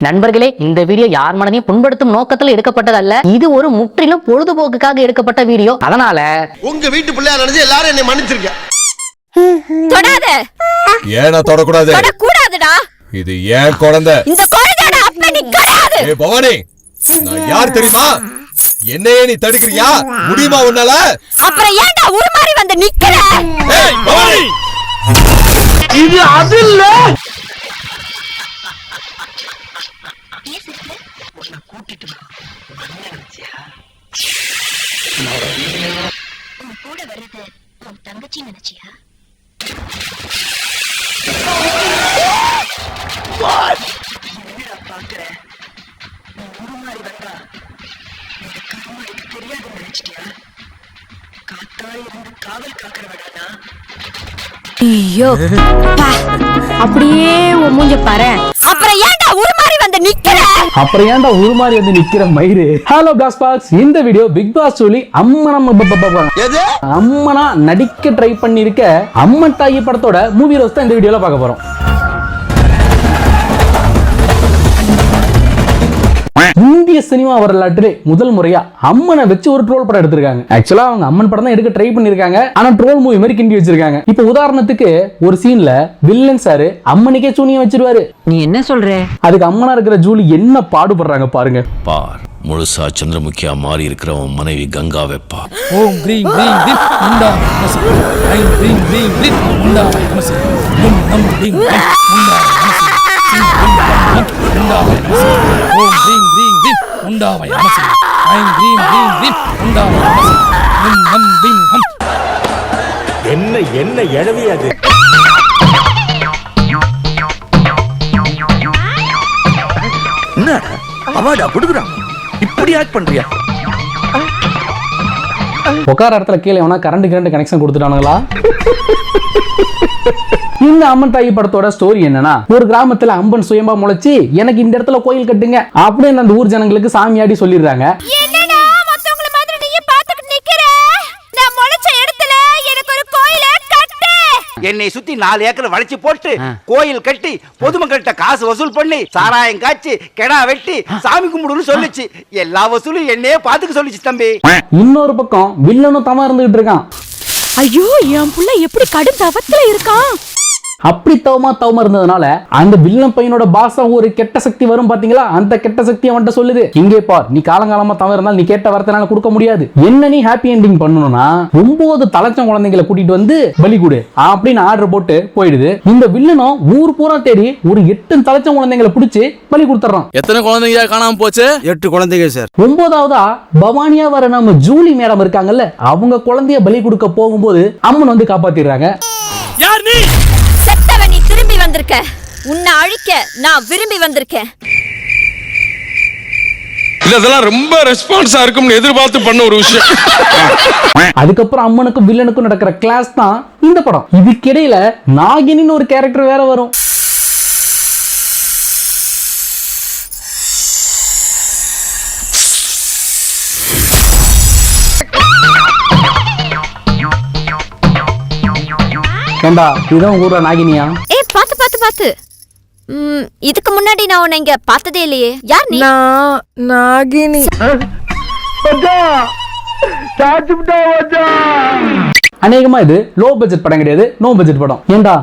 நண்பர்களே, இந்த வீடியோ யார் மனதையும் புண்படுத்தும் நோக்கத்தில் எடுக்கப்பட்டதல்ல. இது ஒரு முற்றிலும் பொழுதுபோக்குக்காக எடுக்கப்பட்ட வீடியோ. அதனால உங்க வீட்டு பிள்ளையா நினைச்சு எல்லாரும் என்னை மன்னிச்சிருக்க. தொடாத. ஏனா தொடக்கூடாது. தொடக்கூடாதுடா. இது ஏன் குழந்தை? இந்த குழந்தையோட அப்பா நீ கிடையாது. ஏய் பவானி, நான் யார் தெரியுமா? என்னையே நீ தடுக்கறியா? முடியுமா உன்னால? அப்புறம் ஏன்டா உருமாறி வந்து நிக்கிற? ஏய் பவானி, இது அது இல்ல. கூட வர்றது உன் தங்கச்சி நினைச்சியா? பாக்குற உருமாறி வந்தா இந்த கருமாரிக்கு தெரியாது நினைச்சிட்டியா? காத்தாய் இருந்து காவல் காக்கிறவடா. ஐயோ அப்படியே உன் மூஞ்ச பாரு. அப்புறம் ஏன்டா உருமாறி வந்து நிக்கிற? அப்புறம் ஏன்டா உருமாறி வந்து நிக்கிற மயிறு? ஹலோ பிளாஸ் பாக்ஸ், இந்த வீடியோ பிக் பாஸ் சொல்லி அம்மனா நடிக்க ட்ரை பண்ணிருக்க அம்மன் தாயி படத்தோட மூவி ரோஸ் தான் இந்த வீடியோல பார்க்க போறோம். இந்திய சினிமா வரலாற்றிலே முதல் முறையா அம்மனை வச்சு ஒரு ட்ரோல் படம் எடுத்திருக்காங்க. ஆக்சுவலா அவங்க அம்மன் படம் தான் எடுக்க ட்ரை பண்ணிருக்காங்க, ஆனா ட்ரோல் மூவி மாதிரி கிண்டி வச்சிருக்காங்க. இப்போ உதாரணத்துக்கு ஒரு சீன்ல வில்லன் சார் அம்மனுக்கே சூனியம் வச்சிருவாரு. நீ என்ன சொல்ற? அதுக்கு அம்மனா இருக்கிற ஜூலி என்ன பாடுபடுறாங்க பாருங்க. பார், முழுசா சந்திரமுகியா மாறி இருக்கிறவன் மனைவி கங்கா வெப்பா. ஓம் க்ரீம் க்ரீம் க்ரீம் முண்டா நமசி. ஐம் க்ரீம் க்ரீம் க்ரீம் முண்டா நமசி. கும் நம் க்ரீம் க்ரீம் முண்டா நமசி. முண்டா நமசி. ஓம் க்ரீம் க்ரீம் க்ரீம் முண்டா நமசி. ஐம் க்ரீம் க்ரீம் க்ரீம் முண்டா நமசி. கும் நம் க்ரீம் ஹம். என்ன எழவி அது? என்ன அவார்டா கொடுக்குறான்? இப்படி ஆக்ட் பண்றியா? உட்கார இடத்துல கீழே வேணா கரண்ட் கனெக்ஷன் கொடுத்துட்டானுங்களா? இந்த அம்மன் தாயி படத்தோட ஸ்டோரி என்னன்னா, ஒரு கிராமத்துல அம்மன் சுயம்பா முளைச்சு எனக்கு இந்த இடத்துல கோயில் கட்டுங்க அப்படின்னு அந்த ஊர் ஜனங்களுக்கு சாமியாடி சொல்லிடுறாங்க. என்னடா மத்தவங்கள மாதிரி நீ பாத்துக்கிட்டு நிக்கிற? நான் முளைச்ச இடத்துல எனக்கு ஒரு கோயில கட்டு. என்னை சுத்தி 4 ஏக்கர் வளைச்சு போட்டு கோயில் கட்டி பொதுமக்கள்கிட்ட காசு வசூல் பண்ணி சாராயம் காய்ச்சி கெடா வெட்டி சாமி கும்பிடுன்னு சொல்லுச்சு. எல்லா வசூலும் என்னையே பாத்துக்க சொல்லிச்சு தம்பி. இன்னொரு பக்கம் வில்லனும் தமா இருந்துகிட்டு இருக்கான். ஐயோ, என் புள்ள எப்படி கடும் தவத்துல இருக்கான். அப்படி தவமா இருந்ததுனால அந்த வில்லன் பையனோட பாசம் ஒரு கெட்ட சக்தி வரும் பாத்தீங்களா, அந்த கெட்ட சக்தி அவன்கிட்ட சொல்லுது, இங்கே பார், நீ காலங்காலமா தவறு இருந்தாலும் நீ கேட்ட வார்த்தைனால கொடுக்க முடியாது. என்ன நீ ஹாப்பி எண்டிங் பண்ணணும்னா 9 தலைச்சம் குழந்தைகளை கூட்டிட்டு வந்து பலி கொடு அப்படின்னு ஆர்டர் போட்டு போயிடுது. இந்த வில்லனும் ஊர் பூரா தேடி ஒரு 8 தலைச்சம் குழந்தைகளை பிடிச்சு பலி கொடுத்துறான். எத்தனை குழந்தைங்க காணாம போச்சு? 8 குழந்தைங்க சார். 9வதா பவானியா வர நம்ம ஜூலி மேடம் இருக்காங்கல்ல, அவங்க குழந்தைய பலி கொடுக்க போகும்போது அம்மன் வந்து காப்பாத்திடுறாங்க. யார் நீ? செத்தவன் நீ திரும்பி வந்திருக்க. உன்னை அழிக்க நான் விரும்பி வந்திருக்கேன். இதெல்லாம் ரொம்ப ரெஸ்பான்ஸா இருக்கும்னு எதிர்பார்த்து பண்ண ஒரு விஷயம். அதுக்கப்புறம் அம்மனுக்கும் வில்லனுக்கும் நடக்கிற கிளாஸ் தான் இந்த படம். இதுக்கிடையில நாகினின்னு ஒரு கேரக்டர் வேற வரும். ஏண்டா இதான் ஊர்ல நாகினியா? ஏ பாத்து இதுக்கு முன்னாடி நான் உன்னை இங்க பார்த்ததே இல்லையே. யார் நீ? நாகினி. அநேகமா இது லோ பட்ஜெட் படம் கிடையாது, நோ பட்ஜெட் படம். ஏண்டா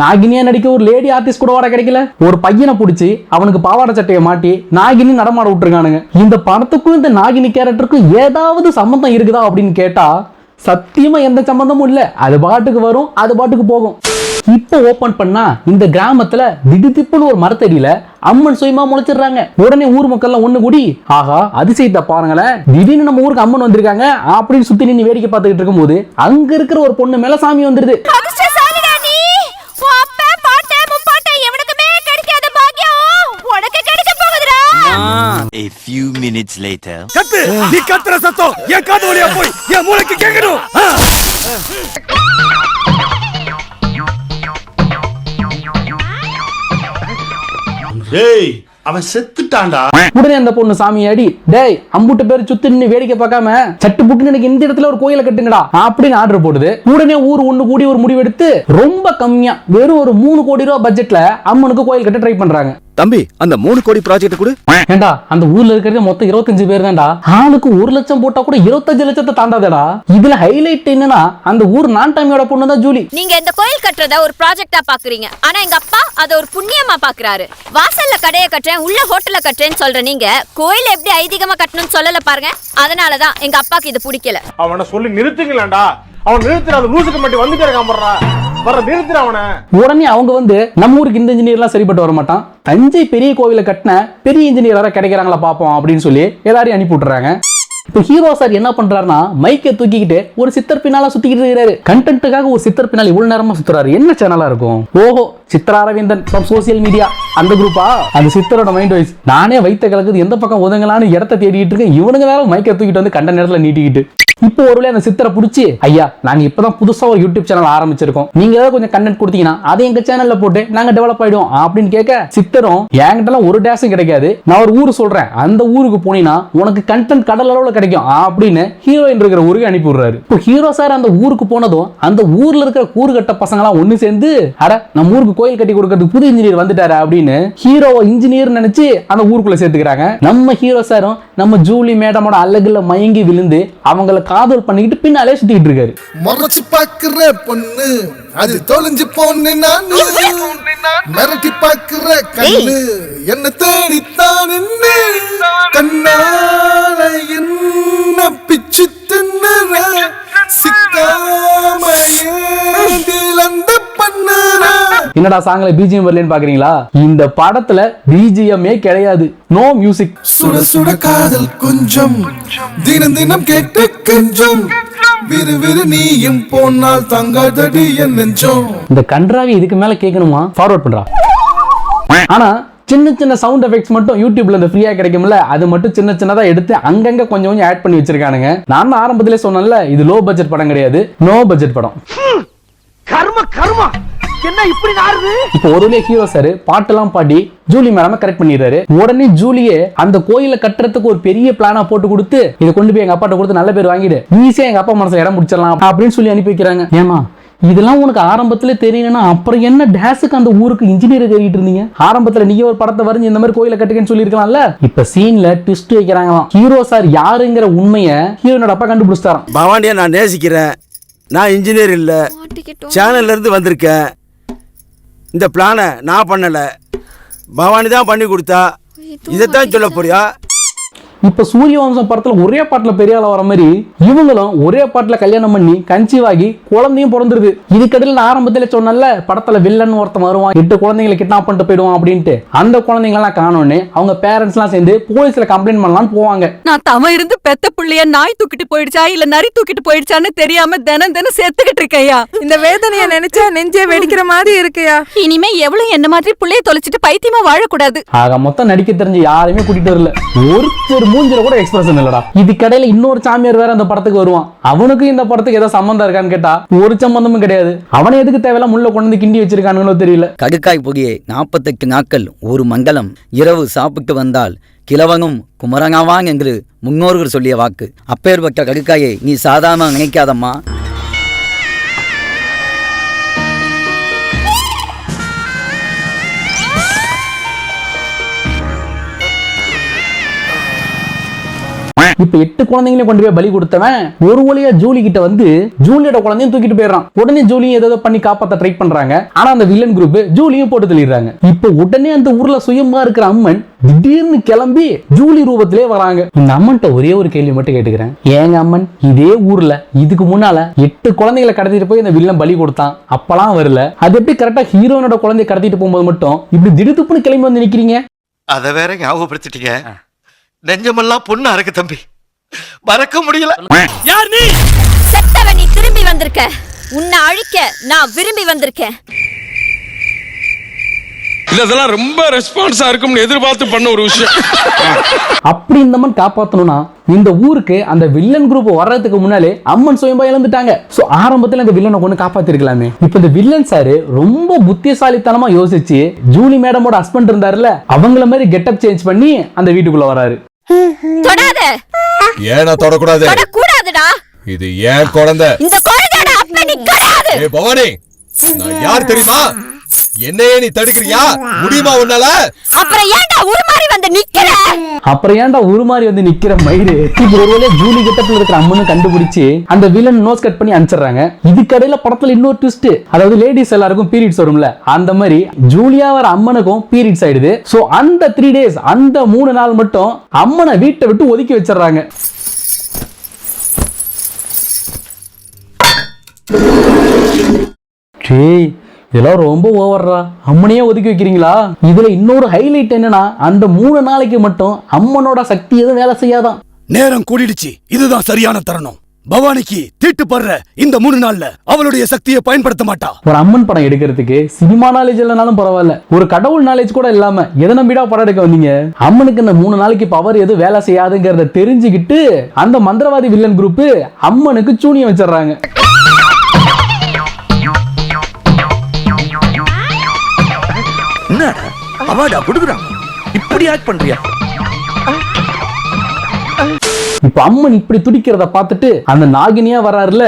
நாகினியா நடிக்க ஒரு லேடி ஆர்டிஸ்ட் கூட வர கிடைக்கல. ஒரு பையனை பிடிச்சி அவனுக்கு பாவாடை சட்டையை மாட்டி நாகினி நடமாட விட்டுருக்கானுங்க. இந்த படத்துக்கும் இந்த நாகினி கேரக்டருக்கும் ஏதாவது சம்பந்தம் இருக்குதா அப்படின்னு கேட்டா சத்தியமா எந்த சம்பந்தமும் இல்ல. அது பாட்டுக்கு வரும், அது பாட்டுக்கு போகும். இப்ப ஓபன் பண்ணா இந்த கிராமத்துல திடுதிப்புன்னு ஒரு மரத்தடியில அம்மன் சுயமா முளைச்சிடுறாங்க. உடனே ஊர் மக்கள் ஒண்ணு கூடி, ஆகா அதிசயத்தை பாருங்களேன், திடீர்னு நம்ம ஊருக்கு அம்மன் வந்திருக்காங்க அப்படின்னு சுத்தி நின்று வேடிக்கை பார்த்துக்கிட்டு இருக்கும் போது அங்க இருக்கிற ஒரு பொண்ணு மேல சாமி வந்துருது. A few minutes later. கத்து, நீ கத்துற சத்தம் என் காது வழியா போய் என் மூளைக்கு கேட்கணும். டேய், அவன் செத்துட்டான்டா. உடனே அந்த பொண்ணு சாமியாடி, டேய் அம்புட்டு பேர் சுத்தி நின்னு வேடிக்கை பார்க்காம சட்டு புட்டுன்னு எனக்கு இந்த இடத்துல ஒரு கோயிலை கட்டுங்கடா அப்படின்னு ஆர்டர் போடுது. உடனே ஊர் ஒண்ணு கூடி ஒரு முடிவெடுத்து ரொம்ப கம்மியா வெறும் ஒரு 3 கோடி ரூபாய் பட்ஜெட்ல அம்மனுக்கு கோயில் கட்ட ட்ரை பண்றாங்க. தம்பி அந்த 3 கோடி ப்ராஜெக்ட் கொடு. ஏண்டா அந்த ஊர்ல இருக்கிறது மொத்தம் 25 பேர் தான்டா. ஆளுக்கு 1 லட்சம் போட்டா கூட 25 லட்சத்தை தாண்டாதடா. இதுல ஹைலைட் என்னன்னா அந்த ஊர் நான்டாமியோட பொண்ணு தான் ஜூலி. நீங்க இந்த கோயில் கட்டுறத ஒரு ப்ராஜெக்டா பாக்குறீங்க, ஆனா எங்க அப்பா அத ஒரு புண்ணியமா பாக்குறாரு. வாசல்ல கடையை கட்டுறேன், உள்ள ஹோட்டல கட்டுறேன்னு சொல்ற நீங்க கோயில் எப்படி ஐதீகமா கட்டணும்னு சொல்லல பாருங்க. அதனாலதான் எங்க அப்பாக்கு இது பிடிக்கல. அவனை சொல்லி நிறுத்துங்களேன்டா. அவன் நிறுத்துற அந்த லூசுக்கு மட்டும் வந்துட்டே இருக்கான் போடுறா. வர நிறுத்துற அவனை. உடனே அவங்க வந்து நம்ம ஊருக்கு இந்த இன்ஜினியர்லாம் சரிப்பட்டு வர மாட்டான், தஞ்சை பெரிய கோவிலை கட்டின பெரிய இன்ஜினியர் யாரா கிடைக்கிறாங்களா பாப்போம் அப்படின்னு சொல்லி எல்லாரையும் அனுப்பி விட்டுறாங்க. இப்போ ஹீரோ சார் என்ன பண்றாருன்னா மைக்கை தூக்கிக்கிட்டு ஒரு சித்தர் பின்னால சுத்திக்கிட்டு இருக்காரு. கண்டென்ட்டுக்காக ஒரு சித்தர் பின்னால் இவ்வளவு நேரமா சுத்துறாரு. என்ன சேனலா இருக்கும்? ஓஹோ, Chitra Aravindan from social media அந்த குரூப்பா? அந்த சித்தரோட மைண்ட் வைஸ் நானே வைத்த கலக்குது எந்த பக்கம் ஒதுங்கலான்னு இடத்த தேடிட்டு இருக்கேன். இவனுங்க வேற மைக்கை தூக்கிட்டு வந்து கண்ட நேரத்துல நீட்டிக்கிட்டு இப்போ ஒருவேளை அந்த சித்தரை பிடிச்சி, ஐயா நாங்க இப்பதான் புதுசா ஒரு யூடியூப் சேனல் ஆரம்பிச்சிருக்கோம், நீங்க ஏதாவது கொஞ்சம் கண்டென்ட் கொடுத்தீங்கன்னா அதை எங்க சேனல்ல போட்டு நாங்க டெவலப் ஆயிடுவோம் அப்படின்னு கேட்க, சித்தரும் என்கிட்டலாம் ஒரு டேஸும் கிடைக்காது, நான் ஒரு ஊர் சொல்றேன், அந்த ஊருக்கு போனீங்கன்னா உனக்கு கண்டென்ட் கடல் அளவுல கிடைக்கும் அப்படின்னு ஹீரோயின் இருக்கிற ஊருக்கு அனுப்பி விடுறாரு. இப்போ ஹீரோ சார் அந்த ஊருக்கு போனதும் அந்த ஊர்ல இருக்கிற கூறுகட்ட பசங்களாம் ஒண்ணு சேர்ந்து, அட நம்ம ஊருக்கு கோயில் கட்டி கொடுக்கறதுக்கு புது இன்ஜினியர் வந்துட்டாரு அப்படின்னு ஹீரோவை இன்ஜினியர் நினைச்சு அந்த ஊருக்குள்ள சேர்த்துக்கிறாங்க. நம்ம ஹீரோ சாரும் நம்ம ஜூலி மேடமோட அழகுல மயங்கி விழுந்து அவங்கள காதல் பண்ணிக்கிட்டு பின்னாலே சுத்திட்டு இருக்காரு. மறைச்சு பாக்குற பொண்ணு அது தொலைஞ்சு போன்னு நானு, மிரட்டி பாக்குற கண்ணு என்ன தேடித்தான் கண்ணால என்ன பிச்சு தின்னுற சிக்காம ஏந்திலந்த பண்ணுற. என்னடா சாங்ல பிஜிஎம் வரலன்னு பாக்குறீங்களா? இந்த படத்துல பிஜிஎம்மே கிடையாது, நோ மியூசிக். சுட சுட காதல் கொஞ்சம் தினம் தினம் கேட்டு கெஞ்சம் விறு விறு நீயும் போனால் தங்காதடி என் நெஞ்சம். இந்த கன்றாவி இதுக்கு மேல கேட்கணுமா? ஃபார்வர்ட் பண்றா. ஆனா சின்ன சின்ன சவுண்ட் எஃபெக்ட்ஸ் மட்டும் யூடியூப்ல இந்த ஃப்ரீயா கிடைக்கும்ல, அது மட்டும் சின்ன சின்னதா எடுத்து அங்கங்க கொஞ்சம் கொஞ்சம் ஆட் பண்ணி வச்சிருக்கானுங்க. நான் ஆரம்பத்திலே சொன்னேன்ல இது லோ பட்ஜெட் படம் கிடையாது, நோ பட்ஜெட் படம். கர்ம கர்ம என்ன இப்படி நாறுது? இப்போ ஒருவே ஹீரோ சார் பாட்டெல்லாம் பாடி ஜூலி மேடம் கரெக்ட் பண்ணிடுறாரு. உடனே ஜூலியே அந்த கோயிலை கட்டுறதுக்கு ஒரு பெரிய பிளானா போட்டு கொடுத்து இதை கொண்டு போய் எங்க அப்பாட்ட கொடுத்து நல்ல பேர் வாங்கிடு, ஈஸியா எங்க அப்பா மனசுல இடம் முடிச்சிடலாம் அப்படின்னு சொல்லி அனுப்பி வைக்கிறாங்க. ஏமா இதெல்லாம் உனக்கு ஆரம்பத்துல தெரியணும்னா அப்புறம் என்ன டேஸுக்கு அந்த ஊருக்கு இன்ஜினியர் தேடிட்டு இருந்தீங்க? ஆரம்பத்துல நீங்க ஒரு படத்தை வரைஞ்சு இந்த மாதிரி கோயிலை கட்டுக்கன்னு சொல்லி இருக்கலாம்ல. இப்ப சீன்ல ட்விஸ்ட் வைக்கிறாங்களாம். ஹீரோ சார் யாருங்கிற உண்மையை ஹீரோனோட அப்பா கண்டுபிடிச்சிட்டாராம். பவானியா நான் நேசிக்கிறேன், நான் இன்ஜினியர் இல்ல, சேனல்ல இருந்து வந்திருக்கேன், இந்த பிளானை நான் பண்ணல, பவானி தான் பண்ணி கொடுத்தா, இதைத்தான் சொல்ல போறியா? இப்ப சூரிய வம்சம் படத்துல ஒரே பாட்டுல பெரிய ஆள வர மாதிரி இவங்களும் ஒரே பாட்டுல கல்யாணம் பண்ணி கன்சீவ் ஆகி குழந்தையும் பிறந்துருது. இதுக்கடையில் நான் ஆரம்பத்துல சொன்னல படத்துல வில்லன் ஒருத்தன் வருவான், 8 குழந்தைங்களை கிட்னாப் பண்ணிட்டு போயிடுவான் அப்படின்ட்டு. அந்த குழந்தைங்களெல்லாம் காணோன்னு அவங்க பேரண்ட்ஸ் எல்லாம் சேர்ந்து போலீஸ்ல கம்ப்ளைண்ட் பண்ணலாம்னு போவாங்க. நான் தம இருந்து பெத்த புள்ளைய நாய் தூக்கிட்டு போயிடுச்சா இல்ல நரி தூக்கிட்டு போயிடுச்சான்னு தெரியாம தினம் தினம் செத்துக்கிட்டு இருக்கையா. இந்த வேதனைய நினைச்சா நெஞ்சே வெடிக்கிற மாதிரி இருக்கையா. இனிமே எவ்வளவு என்ன மாதிரி புள்ளைய தொலைச்சிட்டு பைத்தியமா வாழக்கூடாது. ஆக மொத்தம் நடிக்க தெரிஞ்ச யாரையுமே கூட்டிட்டு வரல, ஒருத்தர் மூஞ்சில கூட எக்ஸ்பிரஷன் இல்லடா. இதுக்கடையில இன்னொரு சாமியார் வேற அந்த படத்துக்கு வருவான். அவனுக்கு இந்த படத்துக்கு ஏதோ சம்பந்தம் இருக்கான்னு கேட்டா ஒரு சம்பந்தமும் கிடையாது. அவனை எதுக்கு தேவையில்ல முள்ள கொண்டு கிண்டி வச்சிருக்கானுங்களோ தெரியல. கடுக்காய் பொடியை 48 நாட்கள் ஒரு மங்கலம் இரவு சாப்பிட்டு வந்தால் கிழவனும் குமரனாவான் என்று முன்னோர்கள் சொல்லிய வாக்கு. அப்பேற்பட்ட கடுக்காயை நீ சாதாரண நினைக்காதம்மா. இப்ப 8 குழந்தைங்களையும் கொண்டு போய் பலி கொடுத்தவன் ஒரு வழியா ஜூலி கிட்ட வந்து ஜூலியோட குழந்தையும் தூக்கிட்டு போயிடறான். உடனே ஜூலியும் ஏதோ பண்ணி காப்பாத்த ட்ரை பண்றாங்க. ஆனா அந்த வில்லன் குரூப் ஜூலியும் போட்டு தள்ளிடுறாங்க. இப்ப உடனே அந்த ஊர்ல சுயமா இருக்கிற அம்மன் திடீர்னு கிளம்பி ஜூலி ரூபத்திலே வராங்க. இந்த அம்மன்ட்ட ஒரே ஒரு கேள்வி மட்டும் கேட்டுக்கிறேன். ஏங்க அம்மன் இதே ஊர்ல இதுக்கு முன்னால 8 குழந்தைகளை கடத்திட்டு போய் இந்த வில்லன் பலி கொடுத்தான், அப்பெல்லாம் வரல, அது எப்படி கரெக்டா ஹீரோனோட குழந்தைய கடத்திட்டு போகும்போது மட்டும் இப்படி திடுத்துப்புன்னு கிளம்பி வந்து நிக்கிறீங்க? அத வேற ஞாபகப்படுத்திட்டீங்க. நெஞ்சமெல்லாம் பொண்ணா இருக்கு தம்பி, மறக்க முடியல. யார் நீ? செத்தவன் நீ திரும்பி வந்திருக்க. உன்னை அழிக்க நான் விரும்பி வந்திருக்கேன். இதெல்லாம் ரொம்ப ரெஸ்பான்ஸா இருக்கும்னு எதிர்பார்த்து பண்ண ஒரு விஷயம். அப்படி இந்த அம்மன் காப்பாத்தணும்னா இந்த ஊருக்கு அந்த வில்லன் குரூப் வர்றதுக்கு முன்னாலே அம்மன் சுயம்பா இழந்துட்டாங்க. சோ ஆரம்பத்துல இந்த வில்லனை கொண்டு காப்பாத்திருக்கலாமே. இப்ப இந்த வில்லன் சாரு ரொம்ப புத்திசாலித்தனமா யோசிச்சு ஜூலி மேடமோட ஹஸ்பண்ட் இருந்தாருல அவங்கள மாதிரி கெட்டப் சேஞ்ச் பண்ணி அந்த வீட்டுக்குள்ள வராரு. தொடாத. ஏனா தொடக்கூடாது? தொடக்கூடாதுடா. இது ஏன் குழந்தை? இந்த குழந்தையோட அப்பா நீ கிடையாது. ஏய் பவானி, நான் யார் தெரியுமா? என்னையே நீ தடுக்கிறியா? முடியுமா உன்னால? அப்புறம் ஏன்டா உருமாறி வந்து நிக்கிற? அப்புறம் ஏன்டா உருமாறி வந்து நிக்கிற மயிறு? இப்போ ஒருவேளை ஜூலி கெட்டப்ல இருக்கிற அம்மனை கண்டுபிடிச்சு அந்த வில்லன் நோஸ் கட் பண்ணி அனுப்பிச்சிடுறாங்க. இதுக்கடையில படத்துல இன்னொரு ட்விஸ்ட், அதாவது லேடிஸ் எல்லாருக்கும் பீரியட்ஸ் வரும்ல, அந்த மாதிரி ஜூலியா வர அம்மனுக்கும் பீரியட்ஸ் ஆயிடுது. சோ அந்த 3 days, அந்த 3 நாள் மட்டும் அம்மனை வீட்டை விட்டு ஒதுக்கி வச்சிடறாங்க. இதெல்லாம் ரொம்ப ஓவர்ரா, அம்மனையே ஒதுக்கி வைக்கிறீங்களா? இதுல இன்னொரு ஹைலைட் என்னன்னா, அந்த 3 நாளைக்கு மட்டும் அம்மனோட சக்தி எதுவும் வேலை செய்யாதான். நேரம் கூடிடுச்சு, இதுதான் சரியான தருணம். பவானிக்கு தீட்டு படுற இந்த 3 நாள்ல அவளுடைய சக்தியை பயன்படுத்த மாட்டா. ஒரு அம்மன் படம் எடுக்கிறதுக்கு சினிமா நாலேஜ் இல்லைனாலும் பரவாயில்ல, ஒரு கடவுள் நாலேஜ் கூட இல்லாம எதை நம்பிடா படம் எடுக்க வந்தீங்க? அம்மனுக்கு இந்த 3 நாளைக்கு பவர் எதுவும் வேலை செய்யாதுங்கிறத தெரிஞ்சுக்கிட்டு அந்த மந்திரவாதி வில்லன் குரூப் அம்மனுக்கு சூனியம் வச்சிடறாங்க. அவார்டா கொடுக்குறாங்க, இப்படி ஆக்ட் பண்றியா? இப்ப அம்மன் இப்படி துடிக்கிறத பார்த்துட்டு அந்த நாகினியா வராருல,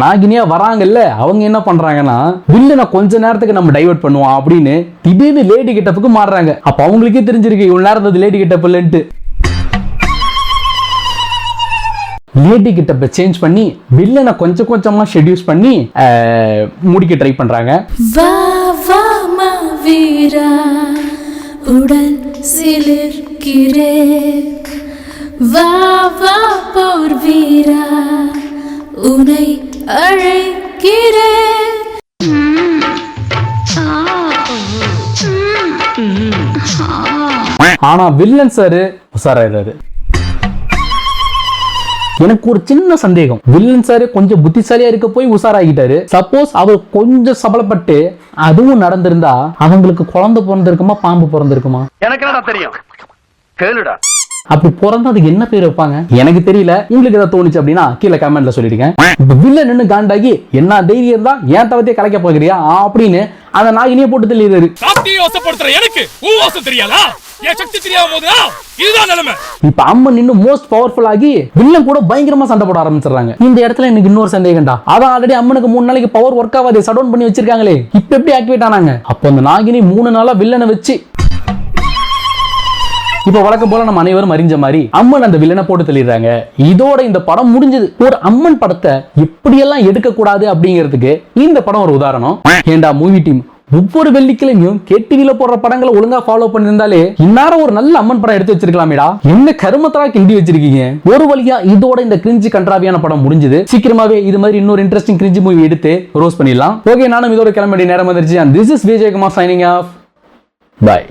நாகினியா வராங்கல்ல, அவங்க என்ன பண்றாங்கன்னா, வில்லனை கொஞ்ச நேரத்துக்கு நம்ம டைவர்ட் பண்ணுவோம் அப்படின்னு திடீர்னு லேடி கெட்டப்புக்கு மாறுறாங்க. அப்ப அவங்களுக்கே தெரிஞ்சிருக்கு இவ்வளவு நேரம் இருந்தது லேடி கெட்டப் இல்லைன்ட்டு. லேடி கெட்டப்பை சேஞ்ச் பண்ணி வில்லனை கொஞ்சம் கொஞ்சமா ஷெட்யூஸ் பண்ணி முடிக்க ட்ரை பண்றாங்க. வீரா உடல் சிலிர்க்கிறே, வா வா போர் வீரா உன்னை அழைக்கிறே. ஆனா வில்லன் சார் உசாராயிராரு. எனக்கு ஒரு சின்ன சந்தேகம், வில்லன் சார் கொஞ்சம் புத்திசாலியா இருக்க போய் உசாராகிட்டாரு. சப்போஸ் அவர் கொஞ்சம் சபலப்பட்டு அதுவும் நடந்திருந்தா அவங்களுக்கு குழந்தை பிறந்திருக்குமா பாம்பு பிறந்திருக்குமா? எனக்கு என்னடா தெரியும், கேளுடா. அப்படி பிறந்தா அதுக்கு என்ன பேர் வைப்பாங்க எனக்கு தெரியல. உங்களுக்கு ஏதாவது தோணுச்சு அப்படின்னா கீழே கமெண்ட்ல சொல்லிடுங்க. இப்ப வில்லன் நின்னு காண்டாகி என்ன தைரியம் தான் ஏன் தவத்தையே கலைக்க போகிறியா அப்படின்னு அந்த நாகினியை போட்டு தள்ளிடுறாரு. எனக்கு தெரியாதா? என் சக்தி தெரியாம போதா? இதுதான் நிலைமை. இப்ப அம்மன் இன்னும் மோஸ்ட் பவர்ஃபுல் ஆகி வில்லன் கூட பயங்கரமா சண்டை போட ஆரம்பிச்சிடுறாங்க. இந்த இடத்துல எனக்கு இன்னொரு சந்தேகம்டா, அதான் ஆல்ரெடி அம்மனுக்கு 3 நாளைக்கு பவர் ஒர்க் ஆகாது, ஷட் டவுன் பண்ணி வச்சிருக்காங்களே, இப்ப எப்படி ஆக்டிவேட் ஆனாங்க? அப்ப அந்த நாகினி 3 நாளா வில்லனை வச்சு இப்ப வழக்கம் போல நம்ம அனைவரும் அறிஞ்ச மாதிரி அம்மன் அந்த வில்லனை போட்டு தள்ளிடுறாங்க. இதோட இந்த படம் முடிஞ்சது. ஒரு அம்மன் படத்தை எப்படியெல்லாம் எடுக்க கூடாது அப்படிங்கிறதுக்கு இந்த படம் ஒரு உதாரணம். ஏண்டா மூவி டீம் ஒவ்வொரு வெள்ளிக்கிழமையும் கேடிவில போடுற படங்களை ஒழுங்கா ஃபாலோ பண்ணிருந்தாலே இந்நேரம் ஒரு நல்ல அம்மன் படம் எடுத்து வச்சிருக்கலாமேடா. என்ன கருமத்தரா கிண்டி வச்சிருக்கீங்க. ஒரு வழியா இதோட இந்த கிரிஞ்சி கன்றாவியான படம் முடிஞ்சது. சீக்கிரமாவே இது மாதிரி இன்னொரு இன்ட்ரெஸ்டிங் கிரிஞ்சி மூவி எடுத்து ரோஸ் பண்ணிடலாம். ஓகே, நானும் இதோட கிளம்ப வேண்டிய நேரம் வந்துருச்சு. And this is Vijayakumar signing off. Bye.